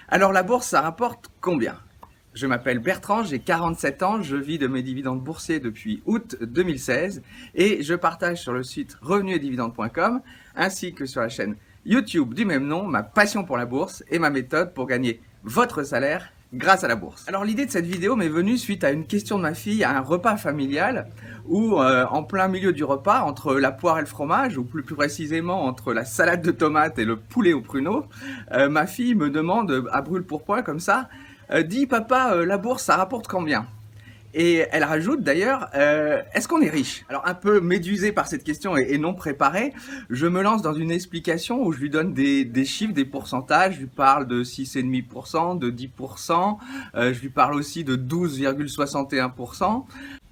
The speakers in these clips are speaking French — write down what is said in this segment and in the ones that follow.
Alors la bourse, ça rapporte combien? Je m'appelle Bertrand, j'ai 47 ans, je vis de mes dividendes boursiers depuis août 2016 et je partage sur le site revenus-et-dividendes.com ainsi que sur la chaîne YouTube du même nom ma passion pour la bourse et ma méthode pour gagner votre salaire grâce à la bourse. Alors l'idée de cette vidéo m'est venue suite à une question de ma fille à un repas familial où en plein milieu du repas, entre la poire et le fromage, ou plus précisément entre la salade de tomates et le poulet au pruneau, ma fille me demande à brûle-pourpoint comme ça, dis papa, la bourse ça rapporte combien? Et elle rajoute d'ailleurs, est-ce qu'on est riche? Alors un peu médusé par cette question et non préparé, je me lance dans une explication où je lui donne des chiffres, des pourcentages, je lui parle de 6,5%, de 10%, je lui parle aussi de 12,61%.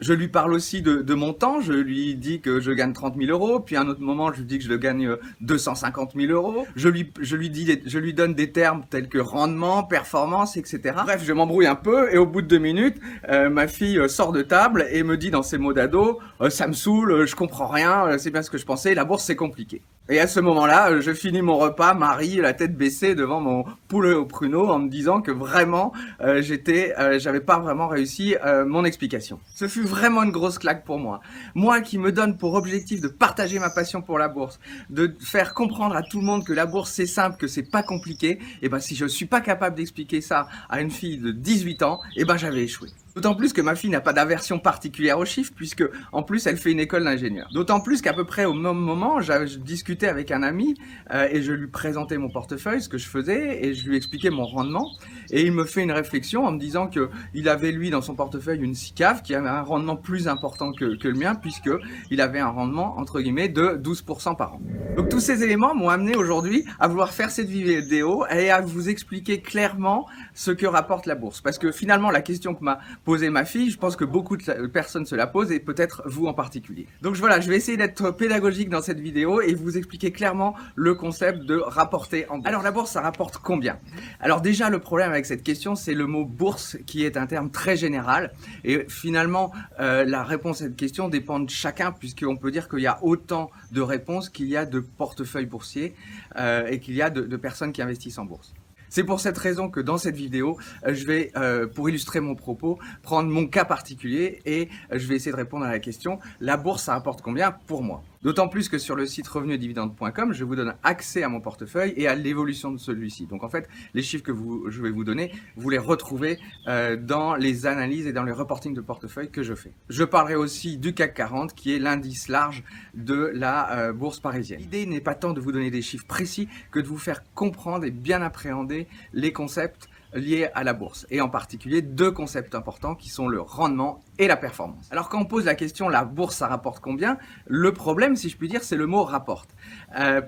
Je lui parle aussi de mon temps, je lui dis que je gagne 30 000 euros, puis à un autre moment, je lui dis que je gagne 250 000 euros. Je lui donne des termes tels que rendement, performance, etc. Bref, je m'embrouille un peu, et au bout de 2 minutes, ma fille sort de table et me dit dans ses mots d'ado, ça me saoule, je comprends rien, c'est bien ce que je pensais, la bourse c'est compliqué. Et à ce moment-là, je finis mon repas, Marie, la tête baissée devant mon poulet au pruneau, en me disant que vraiment, j'avais pas vraiment réussi mon explication. Ce fut vraiment une grosse claque pour moi. Moi qui me donne pour objectif de partager ma passion pour la bourse, de faire comprendre à tout le monde que la bourse c'est simple, que c'est pas compliqué, et ben si je suis pas capable d'expliquer ça à une fille de 18 ans, et ben j'avais échoué. D'autant plus que ma fille n'a pas d'aversion particulière aux chiffres, puisque en plus elle fait une école d'ingénieur. D'autant plus qu'à peu près au même moment, je discutais avec un ami et je lui présentais mon portefeuille, ce que je faisais, et je lui expliquais mon rendement. Et il me fait une réflexion en me disant qu'il avait lui dans son portefeuille une SICAV qui avait un rendement plus important que le mien, puisqu'il avait un rendement entre guillemets de 12% par an. Donc tous ces éléments m'ont amené aujourd'hui à vouloir faire cette vidéo et à vous expliquer clairement ce que rapporte la bourse. Parce que finalement la question que m'a posée ma fille, je pense que beaucoup de personnes se la posent et peut-être vous en particulier. Donc voilà, je vais essayer d'être pédagogique dans cette vidéo et vous expliquer clairement le concept de rapporter en bourse. Alors la bourse, ça rapporte combien? Alors déjà, le problème avec cette question, c'est le mot bourse qui est un terme très général et finalement, la réponse à cette question dépend de chacun puisqu'on peut dire qu'il y a autant de réponses qu'il y a de portefeuilles boursiers et qu'il y a de personnes qui investissent en bourse. C'est pour cette raison que dans cette vidéo, je vais, pour illustrer mon propos, prendre mon cas particulier et je vais essayer de répondre à la question « La bourse, ça rapporte combien pour moi ?» D'autant plus que sur le site revenus-et-dividendes.com, je vous donne accès à mon portefeuille et à l'évolution de celui-ci. Donc en fait, les chiffres que je vais vous donner, vous les retrouvez dans les analyses et dans les reportings de portefeuille que je fais. Je parlerai aussi du CAC 40, qui est l'indice large de la bourse parisienne. L'idée n'est pas tant de vous donner des chiffres précis que de vous faire comprendre et bien appréhender les concepts liés à la bourse, et en particulier deux concepts importants qui sont le rendement et la performance. Alors quand on pose la question la bourse ça rapporte combien, le problème si je puis dire c'est le mot rapporte,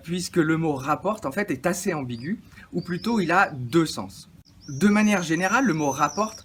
puisque le mot rapporte en fait est assez ambigu, ou plutôt il a deux sens. De manière générale, le mot rapporte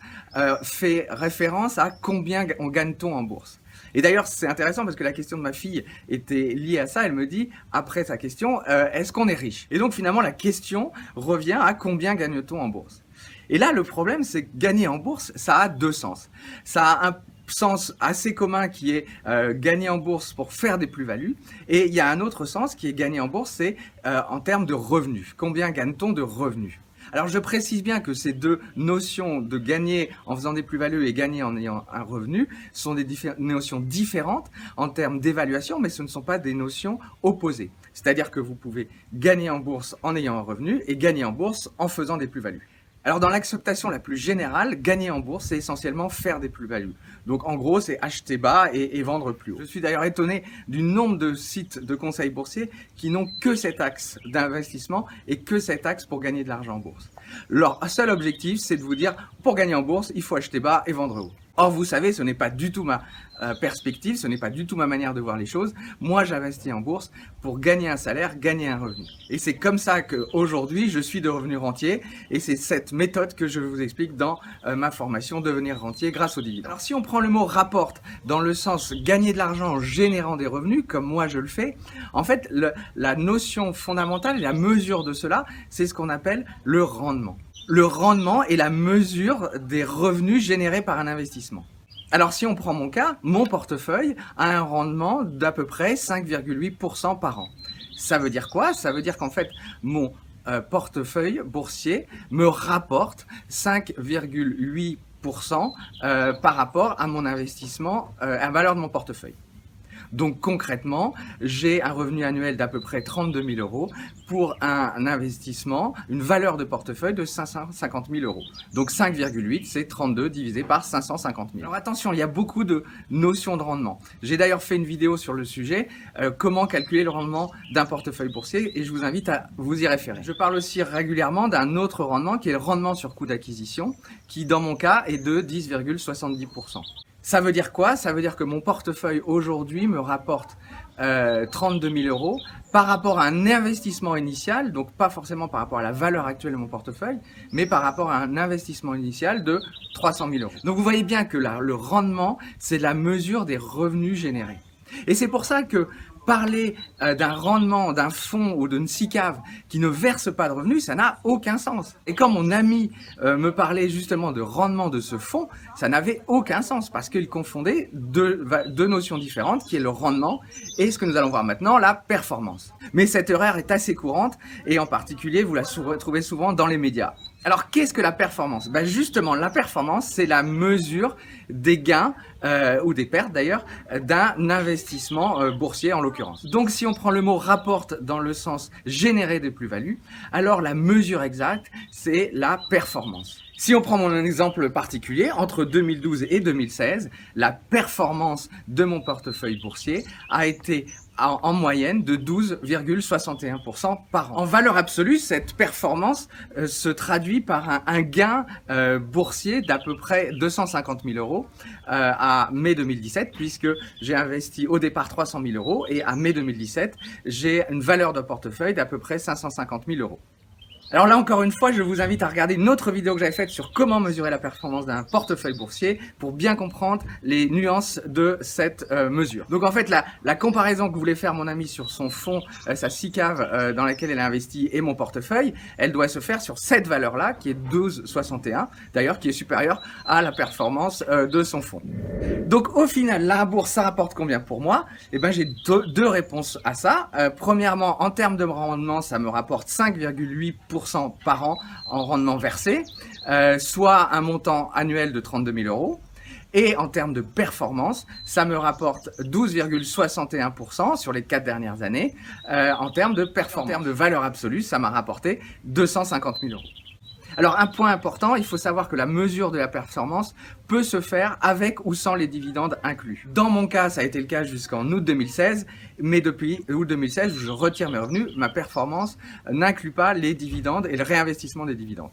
fait référence à combien on gagne-t-on en bourse. Et d'ailleurs, c'est intéressant parce que la question de ma fille était liée à ça. Elle me dit, après sa question, est-ce qu'on est riche? Et donc finalement, la question revient à combien gagne-t-on en bourse? Et là, le problème, c'est que gagner en bourse, ça a deux sens. Ça a un sens assez commun qui est gagner en bourse pour faire des plus-values. Et il y a un autre sens qui est gagner en bourse, c'est en termes de revenus. Combien gagne-t-on de revenus? Alors je précise bien que ces deux notions de gagner en faisant des plus-values et gagner en ayant un revenu sont des notions différentes en termes d'évaluation, mais ce ne sont pas des notions opposées. C'est-à-dire que vous pouvez gagner en bourse en ayant un revenu et gagner en bourse en faisant des plus-values. Alors dans l'acceptation la plus générale, gagner en bourse, c'est essentiellement faire des plus-values. Donc en gros, c'est acheter bas et vendre plus haut. Je suis d'ailleurs étonné du nombre de sites de conseils boursiers qui n'ont que cet axe d'investissement et que cet axe pour gagner de l'argent en bourse. Leur seul objectif, c'est de vous dire, pour gagner en bourse, il faut acheter bas et vendre haut. Or, vous savez, ce n'est pas du tout ma perspective, ce n'est pas du tout ma manière de voir les choses. Moi, j'investis en bourse pour gagner un salaire, gagner un revenu. Et c'est comme ça qu'aujourd'hui, je suis devenu rentier. Et c'est cette méthode que je vous explique dans ma formation Devenir rentier grâce aux dividendes. Alors, si on prend le mot rapporte dans le sens gagner de l'argent en générant des revenus, comme moi je le fais, en fait, la notion fondamentale, la mesure de cela, c'est ce qu'on appelle le rendement. Le rendement est la mesure des revenus générés par un investissement. Alors si on prend mon cas, mon portefeuille a un rendement d'à peu près 5,8% par an. Ça veut dire quoi? Ça veut dire qu'en fait, mon portefeuille boursier me rapporte 5,8% par rapport à mon investissement, à la valeur de mon portefeuille. Donc concrètement, j'ai un revenu annuel d'à peu près 32 000 euros pour un investissement, une valeur de portefeuille de 550 000 euros. Donc 5,8, c'est 32 divisé par 550 000. Alors attention, il y a beaucoup de notions de rendement. J'ai d'ailleurs fait une vidéo sur le sujet, comment calculer le rendement d'un portefeuille boursier, et je vous invite à vous y référer. Je parle aussi régulièrement d'un autre rendement qui est le rendement sur coût d'acquisition, qui dans mon cas est de 10,70%. Ça veut dire quoi? Ça veut dire que mon portefeuille aujourd'hui me rapporte 32 000 euros par rapport à un investissement initial, donc pas forcément par rapport à la valeur actuelle de mon portefeuille, mais par rapport à un investissement initial de 300 000 euros. Donc vous voyez bien que là, le rendement, c'est la mesure des revenus générés. Et c'est pour ça que parler d'un rendement, d'un fonds ou d'une SICAV qui ne verse pas de revenus, ça n'a aucun sens. Et quand mon ami me parlait justement de rendement de ce fonds, ça n'avait aucun sens parce qu'il confondait deux notions différentes qui est le rendement et ce que nous allons voir maintenant, la performance. Mais cette erreur est assez courante et en particulier, vous la trouvez souvent dans les médias. Alors, qu'est-ce que la performance? Ben justement, la performance, c'est la mesure des gains ou des pertes d'ailleurs d'un investissement boursier en l'occurrence. Donc, si on prend le mot rapporte dans le sens générer des plus-values, alors la mesure exacte, c'est la performance. Si on prend mon exemple particulier, entre 2012 et 2016, la performance de mon portefeuille boursier a été en moyenne de 12,61% par an. En valeur absolue, cette performance se traduit par un gain boursier d'à peu près 250 000 euros à mai 2017, puisque j'ai investi au départ 300 000 euros et à mai 2017, j'ai une valeur de portefeuille d'à peu près 550 000 euros. Alors là, encore une fois, je vous invite à regarder une autre vidéo que j'avais faite sur comment mesurer la performance d'un portefeuille boursier pour bien comprendre les nuances de cette mesure. Donc en fait, la comparaison que voulait faire mon ami sur son fonds, sa SICAV dans laquelle elle a investi et mon portefeuille, elle doit se faire sur cette valeur-là qui est 12,61, d'ailleurs qui est supérieure à la performance de son fonds. Donc au final, la bourse, ça rapporte combien pour moi? Eh ben, j'ai deux réponses à ça. Premièrement, en termes de rendement, ça me rapporte 5,8% par an en rendement versé, soit un montant annuel de 32 000 euros. Et en termes de performance, ça me rapporte 12,61% sur les 4 dernières années. En termes de performance, en termes de valeur absolue, ça m'a rapporté 250 000 euros. Alors un point important, il faut savoir que la mesure de la performance peut se faire avec ou sans les dividendes inclus. Dans mon cas, ça a été le cas jusqu'en août 2016, mais depuis août 2016, où je retire mes revenus, ma performance n'inclut pas les dividendes et le réinvestissement des dividendes.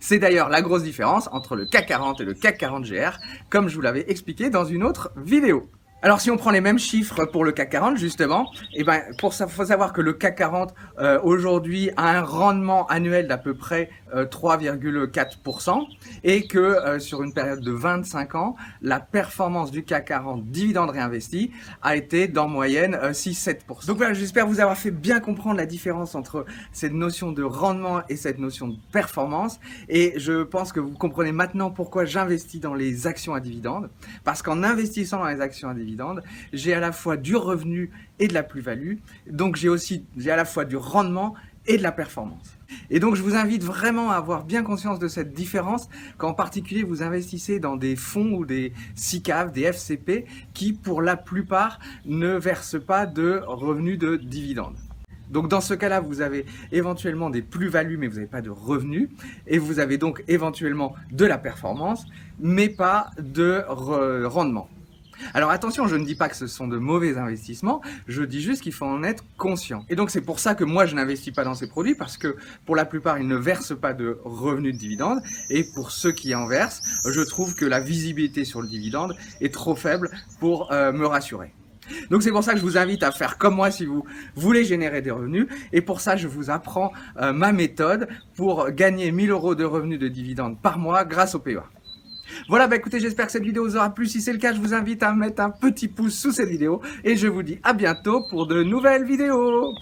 C'est d'ailleurs la grosse différence entre le CAC 40 et le CAC 40 GR, comme je vous l'avais expliqué dans une autre vidéo. Alors si on prend les mêmes chiffres pour le CAC 40 justement, eh ben, faut savoir que le CAC 40 aujourd'hui a un rendement annuel d'à peu près 3,4% et que sur une période de 25 ans, la performance du CAC 40 dividende réinvesti a été d'en moyenne 6-7%. Donc voilà, j'espère vous avoir fait bien comprendre la différence entre cette notion de rendement et cette notion de performance, et je pense que vous comprenez maintenant pourquoi j'investis dans les actions à dividendes, parce qu'en investissant dans les actions à dividendes, j'ai à la fois du revenu et de la plus-value, donc j'ai à la fois du rendement et de la performance. Et donc je vous invite vraiment à avoir bien conscience de cette différence quand en particulier vous investissez dans des fonds ou des SICAV, des FCP qui pour la plupart ne versent pas de revenus de dividendes. Donc dans ce cas-là, vous avez éventuellement des plus-values, mais vous n'avez pas de revenus. Et vous avez donc éventuellement de la performance, mais pas de rendement. Alors attention, je ne dis pas que ce sont de mauvais investissements, je dis juste qu'il faut en être conscient. Et donc c'est pour ça que moi je n'investis pas dans ces produits, parce que pour la plupart ils ne versent pas de revenus de dividendes, et pour ceux qui en versent, je trouve que la visibilité sur le dividende est trop faible pour me rassurer. Donc c'est pour ça que je vous invite à faire comme moi si vous voulez générer des revenus, et pour ça je vous apprends ma méthode pour gagner 1 000 euros de revenus de dividendes par mois grâce au PEA. Voilà, bah écoutez, j'espère que cette vidéo vous aura plu. Si c'est le cas, je vous invite à mettre un petit pouce sous cette vidéo et je vous dis à bientôt pour de nouvelles vidéos.